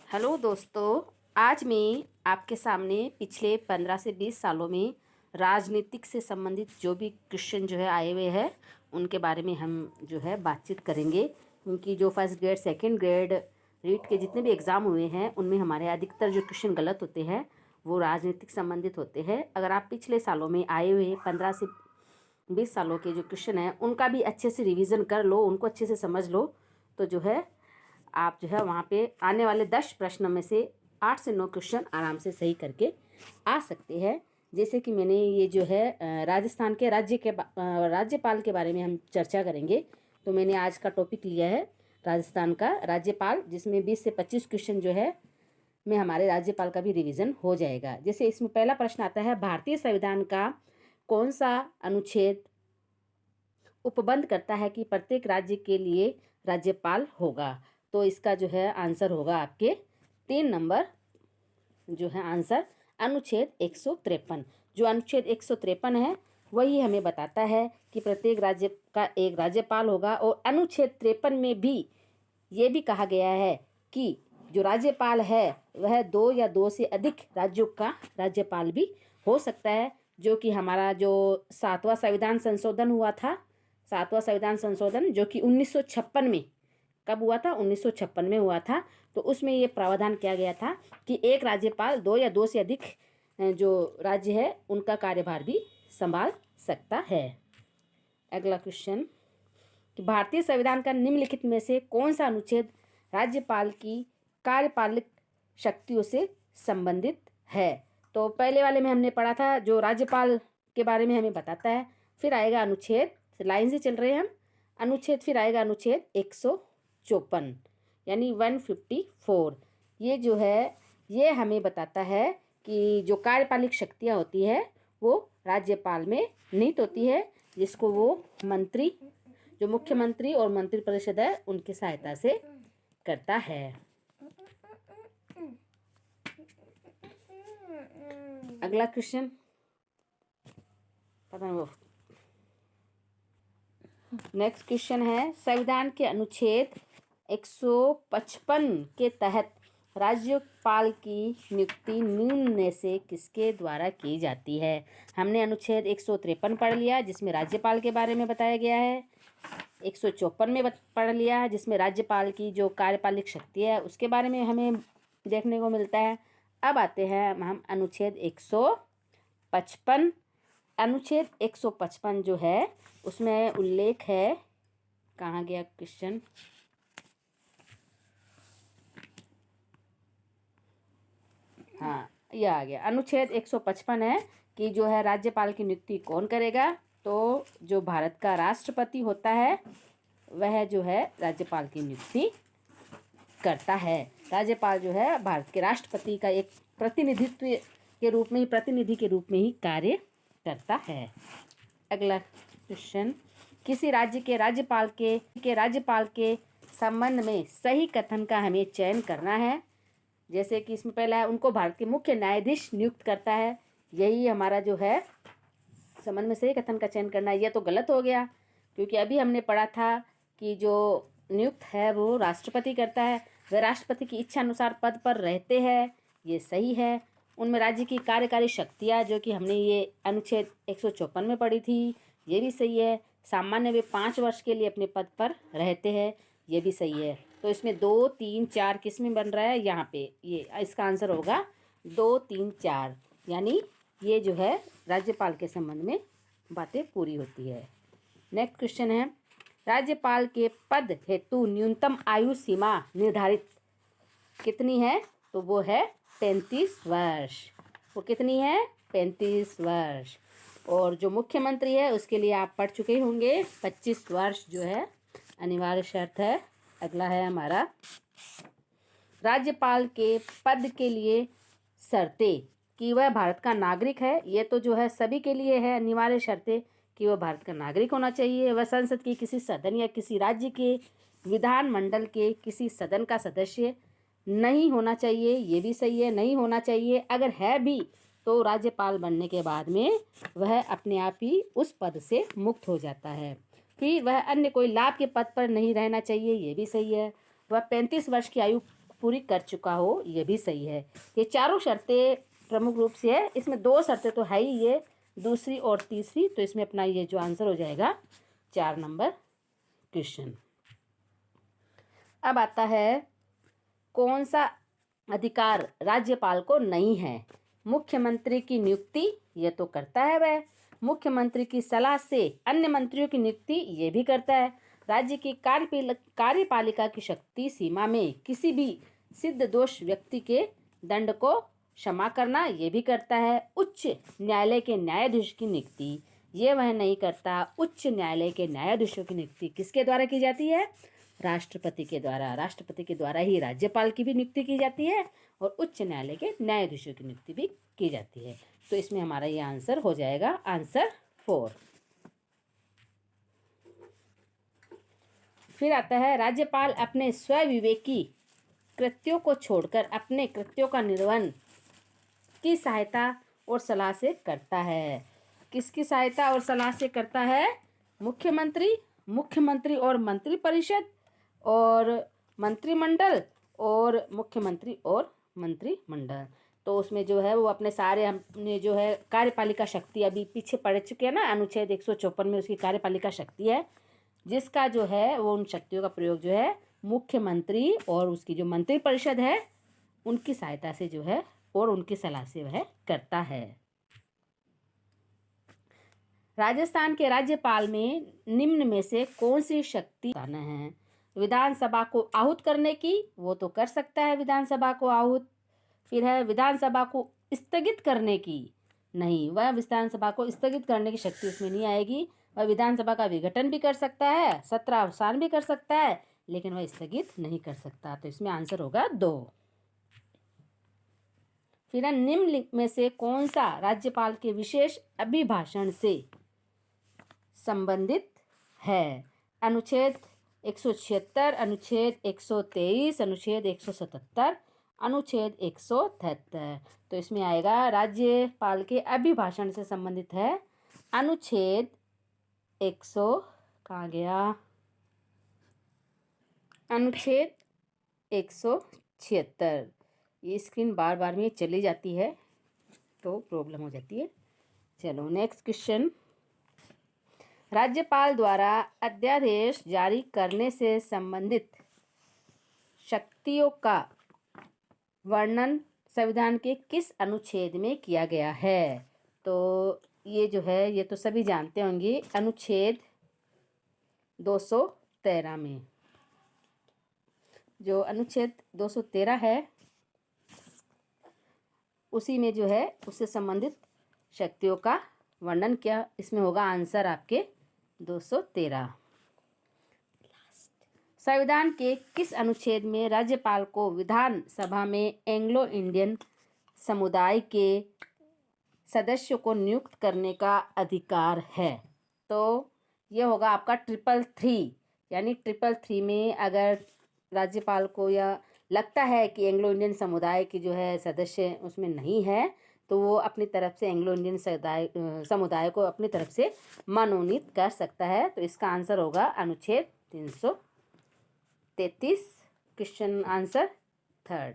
Hello दोस्तों, आज मैं आपके सामने पिछले 15 से 20 सालों में राजनीतिक से संबंधित जो भी क्वेश्चन जो है आए हुए हैं उनके बारे में हम जो है बातचीत करेंगे। क्योंकि जो first grade second grade REET के जितने भी एग्ज़ाम हुए हैं उनमें हमारे अधिकतर जो क्वेश्चन गलत होते हैं वो राजनीतिक संबंधित होते हैं। अगर आप पिछले सालों में आए हुए 15 से 20 सालों के जो क्वेश्चन हैं उनका भी अच्छे से रिवीजन कर लो, उनको अच्छे से समझ लो, तो जो है आप जो है वहाँ पे आने वाले 10 प्रश्नों में से 8 से 9 क्वेश्चन आराम से सही करके आ सकते हैं। जैसे कि मैंने ये जो है राजस्थान के राज्यपाल के बारे में हम चर्चा करेंगे। तो मैंने आज का टॉपिक लिया है राजस्थान का राज्यपाल, जिसमें 20 से 25 क्वेश्चन जो है में हमारे राज्यपाल का भी रिवीजन हो जाएगा। जैसे इसमें पहला प्रश्न आता है, भारतीय संविधान का कौन सा अनुच्छेद उपबंध करता है कि प्रत्येक राज्य के लिए राज्यपाल होगा? तो इसका जो है आंसर होगा आपके 3 नंबर जो है आंसर अनुच्छेद 153। जो अनुच्छेद 153 है वही हमें बताता है कि प्रत्येक राज्य का एक राज्यपाल होगा। और अनुच्छेद 53 में भी ये भी कहा गया है कि जो राज्यपाल है वह 2 या 2 से अधिक राज्यों का राज्यपाल भी हो सकता है। जो कि हमारा जो 7वां संविधान संशोधन हुआ था, 7वां संविधान संशोधन जो कि 1956 में कब हुआ था? 1956 में हुआ था। तो उसमें ये प्रावधान किया गया था कि एक राज्यपाल 2 या 2 से अधिक जो राज्य है उनका कार्यभार भी संभाल सकता है। अगला क्वेश्चन कि भारतीय संविधान का निम्नलिखित में से कौन सा अनुच्छेद राज्यपाल की कार्यपालिक शक्तियों से संबंधित है? तो पहले वाले में हमने पढ़ा था जो राज्यपाल के बारे में हमें बताता है। फिर आएगा अनुच्छेद, लाइन से चल रहे हैं हम, अनुच्छेद फिर आएगा अनुच्छेद 154 यानी 154। ये जो है ये हमें बताता है कि जो कार्यपालिक शक्तियाँ होती है वो राज्यपाल में निहित होती है, जिसको वो मंत्री, जो मुख्यमंत्री और मंत्रिपरिषद है उनकी सहायता से करता है। अगला क्वेश्चन पता नहीं, नेक्स्ट क्वेश्चन है, संविधान के अनुच्छेद 155 के तहत राज्यपाल की नियुक्ति निम्न में से किसके द्वारा की जाती है? हमने अनुच्छेद 153 पढ़ लिया जिसमें राज्यपाल के बारे में बताया गया है। 154 में पढ़ लिया है जिसमें राज्यपाल की जो कार्यपालिक शक्ति है उसके बारे में हमें देखने को मिलता है। अब आते हैं हम अनुच्छेद 155। अनुच्छेद 155 जो है उसमें उल्लेख है, कहाँ गया क्वेश्चन? हाँ, यह आ गया। अनुच्छेद 155 है कि जो है राज्यपाल की नियुक्ति कौन करेगा? तो जो भारत का राष्ट्रपति होता है वह जो है राज्यपाल की नियुक्ति करता है। राज्यपाल जो है भारत के राष्ट्रपति का एक प्रतिनिधित्व के रूप में ही, प्रतिनिधि के रूप में ही कार्य करता है। अगला क्वेश्चन, किसी राज्य के राज्यपाल के संबंध में सही कथन का हमें चयन करना है। जैसे कि इसमें पहला है, उनको भारत के मुख्य न्यायाधीश नियुक्त करता है। यही हमारा जो है संबंध में सही कथन का चयन करना है। यह तो गलत हो गया क्योंकि अभी हमने पढ़ा था कि जो नियुक्त है वो राष्ट्रपति करता है, वह राष्ट्रपति की इच्छा अनुसार पद पर रहते हैं, ये सही है। उनमें राज्य की कार्यकारी शक्तियाँ जो कि हमने ये अनुच्छेद 154 में पढ़ी थी, ये भी सही है। सामान्य वे 5 वर्ष के लिए अपने पद पर रहते हैं, ये भी सही है। तो इसमें 2, 3, 4 किस में बन रहा है? यहाँ पे ये इसका आंसर होगा 2, 3, 4, यानी ये जो है राज्यपाल के संबंध में बातें पूरी होती है। नेक्स्ट क्वेश्चन है, राज्यपाल के पद हेतु न्यूनतम आयु सीमा निर्धारित कितनी है? तो वो है 35 वर्ष। वो कितनी है? 35 वर्ष। और जो मुख्यमंत्री है उसके लिए आप पढ़ चुके होंगे, 25 वर्ष जो है अनिवार्य शर्त है। अगला है हमारा, राज्यपाल के पद के लिए शर्तें कि वह भारत का नागरिक है। ये तो जो है सभी के लिए है अनिवार्य शर्तें कि वह भारत का नागरिक होना चाहिए, वह संसद के किसी सदन या किसी राज्य के विधानमंडल के किसी सदन का सदस्य नहीं होना चाहिए, ये भी सही है, नहीं होना चाहिए। अगर है भी तो राज्यपाल बनने के बाद में वह अपने आप ही उस पद से मुक्त हो जाता है। फिर वह अन्य कोई लाभ के पद पर नहीं रहना चाहिए, ये भी सही है। वह 35 वर्ष की आयु पूरी कर चुका हो, ये भी सही है। ये चारों शर्तें प्रमुख रूप से है। इसमें 2 शर्तें तो है ही, ये दूसरी और तीसरी, तो इसमें अपना ये जो आंसर हो जाएगा 4 नंबर क्वेश्चन। अब आता है कौन सा अधिकार राज्यपाल को नहीं है? मुख्यमंत्री की नियुक्ति, ये तो करता है वह। मुख्यमंत्री की सलाह से अन्य मंत्रियों की नियुक्ति, ये भी करता है। राज्य की कार्यपालिका की शक्ति सीमा में किसी भी सिद्ध दोष व्यक्ति के दंड को क्षमा करना, ये भी करता है। उच्च न्यायालय के न्यायाधीश की नियुक्ति, ये वह नहीं करता। उच्च न्यायालय के न्यायाधीशों की नियुक्ति किसके द्वारा की जाती है? राष्ट्रपति के द्वारा। राष्ट्रपति के द्वारा ही राज्यपाल की भी नियुक्ति की जाती है और उच्च न्यायालय के न्यायाधीशों की नियुक्ति भी की जाती है। तो इसमें हमारा ये आंसर हो जाएगा आंसर 4। फिर आता है राज्यपाल अपने स्वविवेकी कृत्यों को छोड़कर अपने कृत्यों का निर्वहन की सहायता और सलाह से करता है। किसकी सहायता और सलाह से करता है? मुख्यमंत्री और मंत्रिपरिषद और मंत्रिमंडल और मुख्यमंत्री और मंत्रिमंडल। तो उसमें जो है वो अपने सारे, हमने जो है कार्यपालिका शक्ति अभी पीछे पढ़ चुके हैं ना, अनुच्छेद 154 में उसकी कार्यपालिका शक्ति है, जिसका जो है वो उन शक्तियों का प्रयोग जो है मुख्यमंत्री और उसकी जो मंत्रिपरिषद है उनकी सहायता से जो है और उनकी सलाह से वह करता है। राजस्थान के राज्यपाल में निम्न में से कौन सी शक्ति है? विधानसभा को आहूत करने की, वो तो कर सकता है विधानसभा को आहूत। फिर है विधानसभा को स्थगित करने की, नहीं, वह विधानसभा को स्थगित करने की शक्ति उसमें नहीं आएगी। वह विधानसभा का विघटन भी कर सकता है, सत्रावसान भी कर सकता है, लेकिन वह स्थगित नहीं कर सकता। तो इसमें आंसर होगा 2। फिर निम्न में से कौन सा राज्यपाल के विशेष अभिभाषण से संबंधित है? अनुच्छेद 176, अनुच्छेद 123, अनुच्छेद 177, अनुच्छेद 173। तो इसमें आएगा राज्यपाल के अभिभाषण से संबंधित है अनुच्छेद 100, कहाँ गया, अनुच्छेद 176। ये स्क्रीन बार बार में चली जाती है तो प्रॉब्लम हो जाती है। चलो नेक्स्ट क्वेश्चन। राज्यपाल द्वारा अध्यादेश जारी करने से संबंधित शक्तियों का वर्णन संविधान के किस अनुच्छेद में किया गया है? तो ये जो है ये तो सभी जानते होंगे, अनुच्छेद 213 में। जो अनुच्छेद 213 है उसी में जो है उससे संबंधित शक्तियों का वर्णन क्या, इसमें होगा आंसर आपके 213। संविधान के किस अनुच्छेद में राज्यपाल को विधानसभा में एंग्लो इंडियन समुदाय के सदस्यों को नियुक्त करने का अधिकार है? तो ये होगा आपका 333, यानी 333 में अगर राज्यपाल को या लगता है कि एंग्लो इंडियन समुदाय की जो है सदस्य उसमें नहीं है, तो वो अपनी तरफ से एंग्लो इंडियन समुदाय को अपनी तरफ से मनोनीत कर सकता है। तो इसका आंसर होगा अनुच्छेद 333, क्वेश्चन आंसर 3।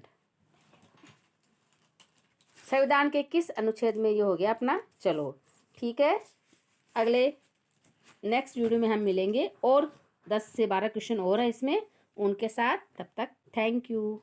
संविधान के किस अनुच्छेद में ये हो गया अपना? चलो ठीक है, अगले नेक्स्ट वीडियो में हम मिलेंगे और 10 से 12 क्वेश्चन और है इसमें, उनके साथ। तब तक थैंक यू।